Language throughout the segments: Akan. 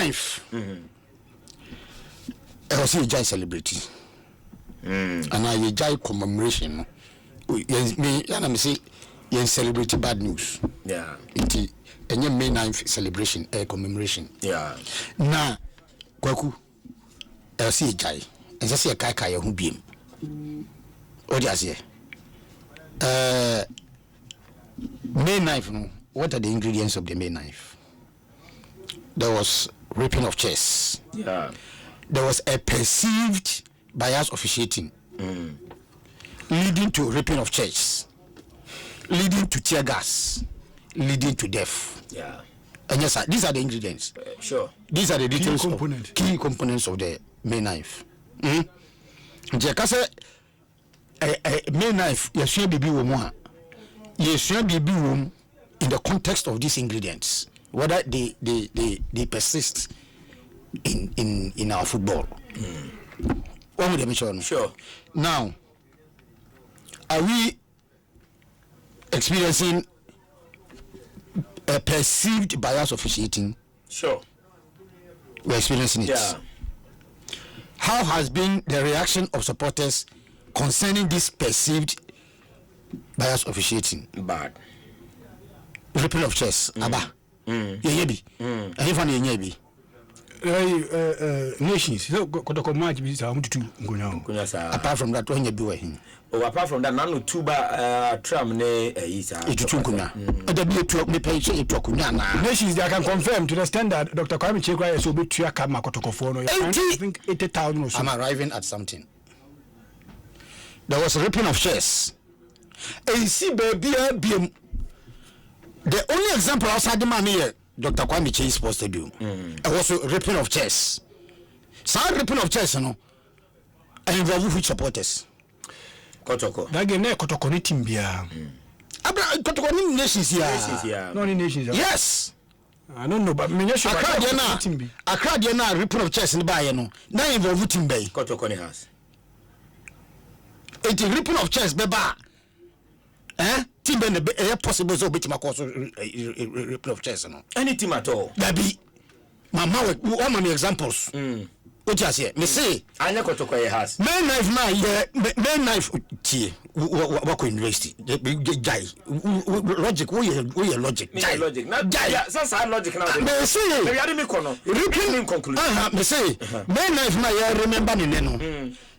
9th. I was a giant celebrity. And I giant commemoration. Me and I'm say you celebrate bad news. Yeah. It any May 9th celebration commemoration. Yeah. Na kwaku I see a guy and just see a guy who beam. What do you say? May 9th, no? What are the ingredients of the May 9th? There was ripping of chairs. Yeah. There was a perceived bias officiating, leading to ripping of chairs, leading to tear gas, leading to death. Yeah. And yes, sir, these are the ingredients. Sure. These are the details, key components of the May 9th. May 9th, you should be woman. You should be in the context of these ingredients, whether they persist in our football. What would they mention? Sure. Now, are we experiencing a perceived bias officiating? Sure. We're experiencing it. Yeah. How has been the reaction of supporters concerning this perceived bias officiating? Bad. Ripping of chairs. Abba. Yebi. And if on yebi. Nations. Apart from that, when you be him. Oh, apart from that, none of tuba tram ne isa. It's Chunkuna. The be to me pay it to Kunana. Nations, I can confirm to the standard Dr. Kwame Chekwa is obit to Yakama Kotokofono. I think 80,000 or so. I'm arriving at something. There was a ripping of chairs. And see, baby, the only example outside the man here, Dr. Kwame Chekwa is supposed to do. It was a ripping of chairs. Some ripping of chairs, you know, and involve which supporters. Kotoko. That game, Kotoko ni Timbia. Kotoko ni nations here. No, ni nations. Yes. I don't know, but me sure. Accra Diana ripping of chairs in the buy, no. Now involve Timbe. Kotoko ni has. It is ripping of chairs, beba. Timbe the possible so bit my course ripping of chairs, no. Any team at all. That be Mama, one many examples. What you say? Me say, I know Kotoko has. May 9th now, yeah, May 9th, work university. Guy, logic, we logic. Logic. Not that's our logic now. Me say, we are the corner. Ripping conclusion. Me say, May 9th now, yeah, remember me,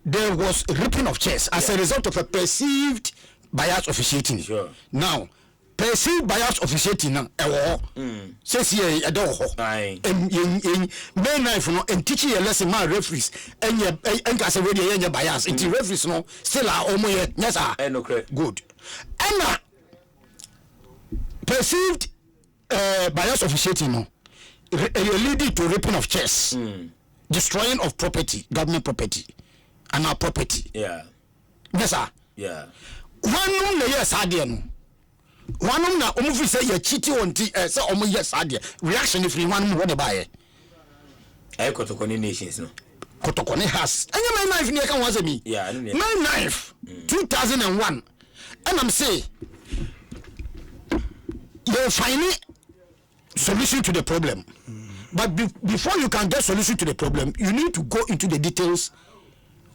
there was ripping of chairs as a result of a perceived bias officiating. Sure. Now, perceived bias officiating now, says here, a door. May 9th, no, and teaching a lesson, my referees, and your already and your bias, and the referees, no, still are almost, yes, good. And perceived bias officiating, no, leading to ripping of chairs, destroying of property, government property, and our property. Yeah. Yes, sir. Yeah. One no yes idea no. One na omufi say you cheating on say omo yes idea. Reaction if one mo dey buy. Kotoko ni nations no. Kotoko ni has. Anya my knife near can was me. Yeah, my knife 2001. And I'm say you find solution to the problem. But before you can get solution to the problem, you need to go into the details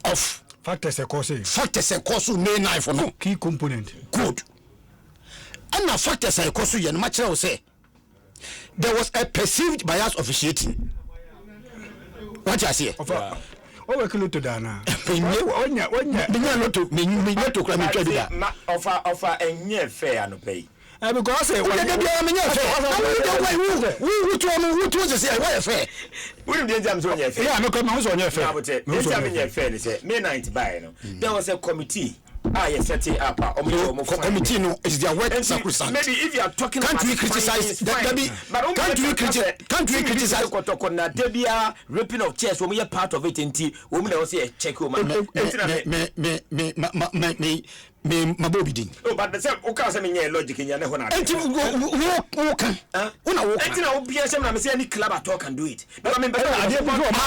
of factors and causes. May 9th no key component. Good. And the factors and causes you much will say there was a perceived bias officiating. What you say? Oh, we can look to Dana. Offer and yeah fair no pay. Because I say, who fair? Yeah, no come on your fair. May 9th by no. There was a committee. Yes, set it up. Committee no is their work. Maybe if you are talking, can't we criticize that? Can't we criticize Kotoko? Debia ripping of chairs when we are part of it. Inti women also check me mabobidin. Oh, but the same okay logic in your walk. Any club at all can do it. But I mean, are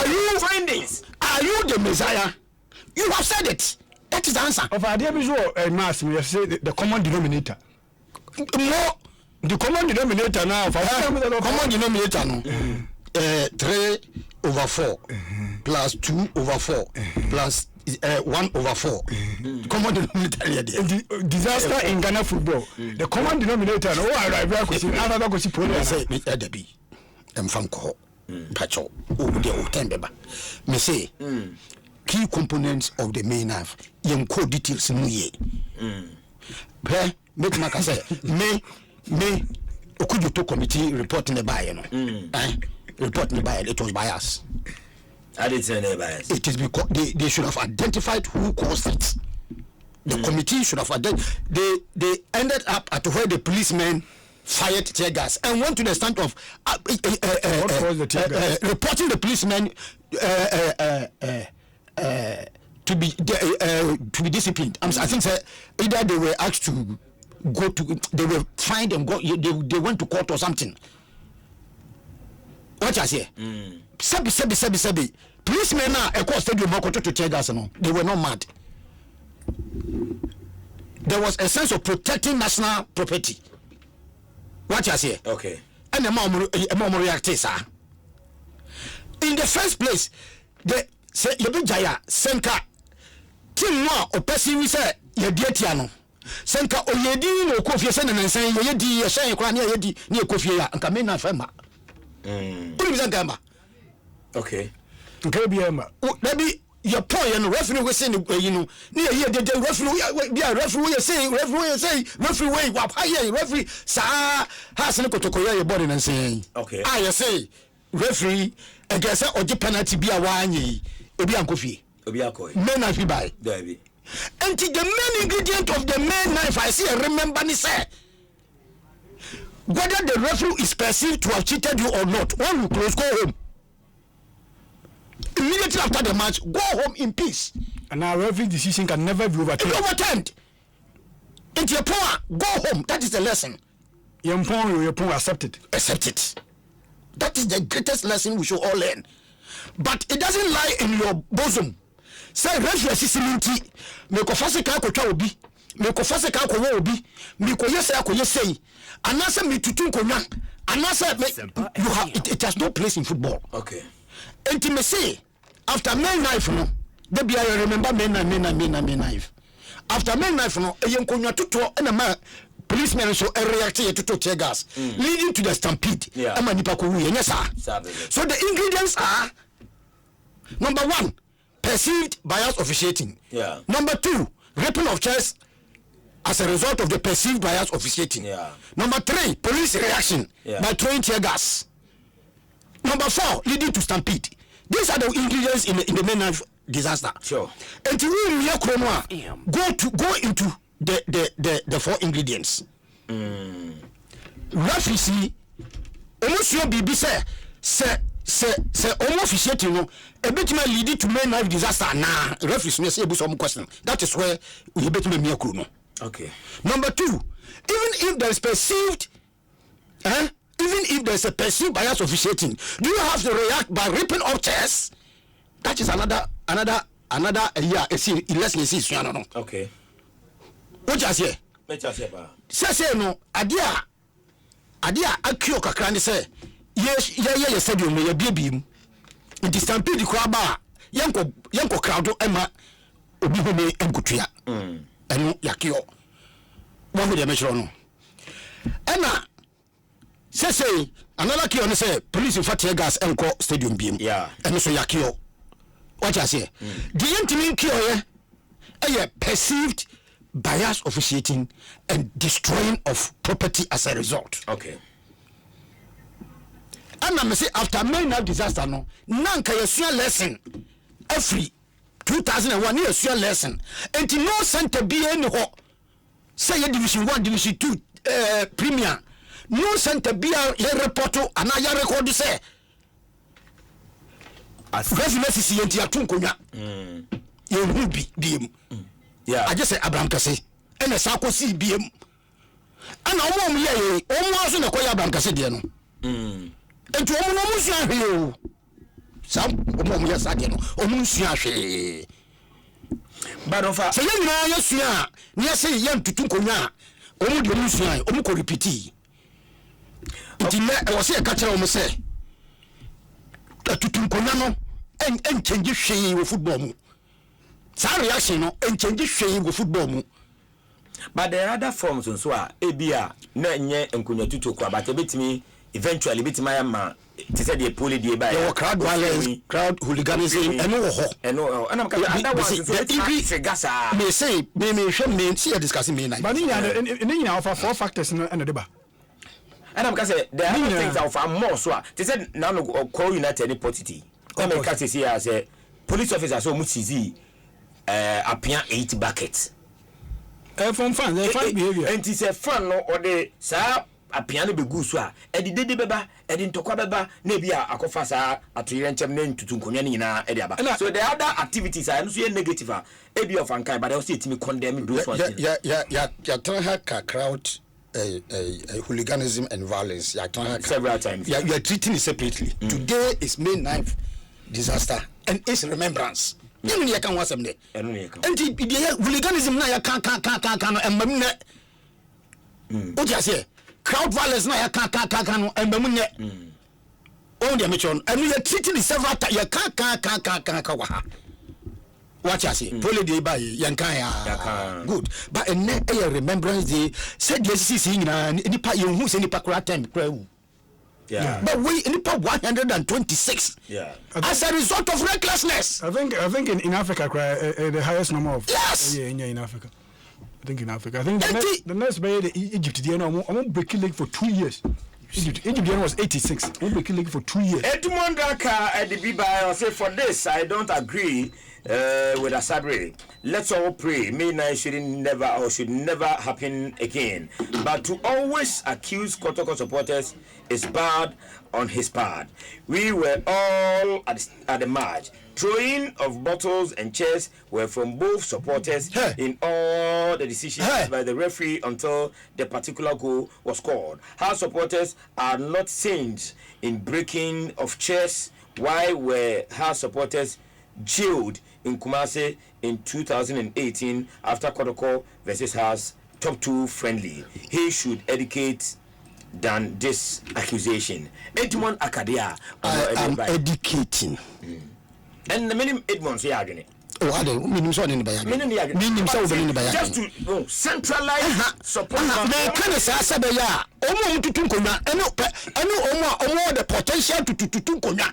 you findings? Are you the Messiah? You have said it. That is the answer. Of idea visual mass, we say the common denominator. No, the common denominator now. Common denominator no. 3/4 plus 2/4 plus 1/4. Common denominator. Disaster in Ghana football. The common denominator. Oh, I never go see problem. Say me Debbie. Mfanko. Pacho. Oh, the Otembeba. Me say. Key components of the main knife. Young code details in ye. Make Maka say me Okujuto committee report in the buy, report in the buy, it was bias. I didn't say any bias. It is because they should have identified who caused it. The committee should have identified. They ended up at where the policemen fired tear gas and went to the stand of reporting the policemen to be disciplined. I think either they were asked to go to, they were fined and go. They went to court or something. What I say? Sebi. Policemen now across stadium to tear gas. No, they were not mad. There was a sense of protecting national property. What I say? Okay. And the mom reacted, sir. In the first place, the say Yebi Jaya Senka Tim no o pesi wi say ye dietia no Senka oyedi no kofie se na nsan ye di ye hyen kwa na ye di na kofie ya nka me na fema uri bizan gamba. Okay. Okay bi ema o dabi ye point ye no referee we say you know na ye de referee we say referee we wa pa ye referee sa ha se ne kotokoya ye body na nsan. Okay. I say referee against oje penalty bi a wa anyi obi ankofie obi akoy men knife by David. And the main ingredient of the main knife I see and remember ni say whether the referee is perceived to have cheated you or not, when you close, go home immediately after the match. Go home in peace, and our referee decision can never be overturned. Into your power, go home. That is the lesson. Your power accept it. That is the greatest lesson we should all learn. But it doesn't lie in your bosom. Say referee sisimenti me ko fase ka ko twa obi, me ko fase ka ko wo obi, me ko yesa ko yesei anase me tutu nkonwa anase you have it has no place in football. Okay. Intimacy after main knife no they be I remember main knife after main knife no e nkonwa toto na ma policemen so react to tear gas leading to the stampede. Ama nipa ko wu ye sa. So the ingredients are: number 1, perceived bias officiating. Yeah. Number 2, ripping of chairs as a result of the perceived bias officiating. Yeah. Number 3, police reaction by throwing tear gas. Number 4, leading to stampede. These are the ingredients in the main disaster. Sure. And to go into the 4 ingredients. Referee, almost your baby say almost officiating no a bit may lead to main knife disaster. Nah, referees may say some question. That is where we bet me no. Okay. Number 2, even if there is perceived, even if there is a perceived bias officiating, do you have to react by ripping up chairs? That is another lesson. No. Okay. What you say? Say no. Adia akio kakra ni say ye stadium no ye biebiem. It is stampede kwaba yanko crowd ema obi ho me enkotua. Eno yakio. Wo me de mechro no. Ena say another kio ni say police fat gas enko stadium biem. Yeah. Eno so yakio. What you say? The intimi kio ye perceived bias officiating and destroying of property as a result. Okay. And I say after main disaster no nanka yesua lesson every 2001 yesua lesson and no center be any ho say division 1 division 2 premier no center be a reporto and I record say as referee see enti atunkonya ye hu bi yeah, I just say Abraham Kase and a Sako see BM. And I won't ye almost in a Koya Abraham Kase no. And to almost you. Some yes, I didn't almost yash. But of a say, yes, say, young to Tunkoya, only the Lucia, Omuko repeat. But I was a catcher almost say. tutunkonya no en change hwee wo football mu sa reaction no en change hwee wo football mu. But there are other forms so ebia na nye nkonya tutu kwa but betimi eventually betimi ayama ti say the pole dey by crowd violence, crowd hooliganism eno wo ho eno and am other ones so the gasa me say me hwe me see discussing me night but ni na offer 4 factors no eno deba and am say there are things that offer more so ti say now no call United entity come and catch say as a police officer so much easy appear 8 buckets from fans behavior and it say fan no or the sa apiano be gu so a edi dede beba edi ntokwa beba na bia akofa sa atoyere nchem na ntutu nkonwa ni na edi aba so the other activities are no so negative ebi of ankai but also etimi condemn those ones ya try hack crowd hooliganism and violence ya try several times you are treating it separately. Today is May 9th disaster and its remembrance. Even you can watch them there. And the hooliganism na ya kan no embam ne. O dia say crowd violence na ya kan no embam ne. O dia mention and you are treating it several times ya kan wa ha. Watch I say pole dey by yan kan ya good but and a remembrance day said yes see na nipa you who say nipa kra time kra wu. Yeah. But we in 126. Yeah. As a result of recklessness. I think in Africa the highest number of yes. Yeah, in Africa. I think in Africa. I think the next by the Egypt they I'm breaking leg for 2 years. Egypt was 86. I'm breaking leg for 2 years. Edmond Daka at the Biba say for this I don't agree with Asabre. Let's all pray. May 9 should never happen again. But to always accuse Kotoko supporters is bad on his part. We were all at the match. Throwing of bottles and chairs were from both supporters in all the decisions by the referee until the particular goal was scored. How supporters are not saints in breaking of chairs. Why were her supporters jailed in Kumasi in 2018 after Kotoko versus Haas top 2 friendly? He should educate than this accusation. Edmond Akadia. I am educating. And the minimum Edmond say agony. Oh, I don't mean so in the just to centralize support. They can say Asabe ya. Omo tutu konya. Omo the potential to tutu konya.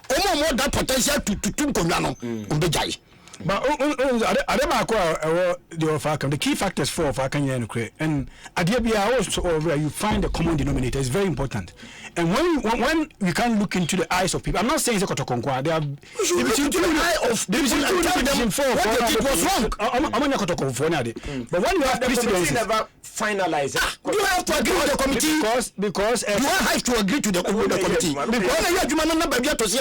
Omo that potential to tutu konya no. Ombejai. But the key factors for Fakan and Adibia also you find a common denominator is very important. And when we can look into the eyes of people, I'm not saying it's a Kotokonkwa. They are division 2 of division 4. What they did was wrong. But when you have precedents, never finalize it. You have to agree with the committee because you have to agree to the committee. Because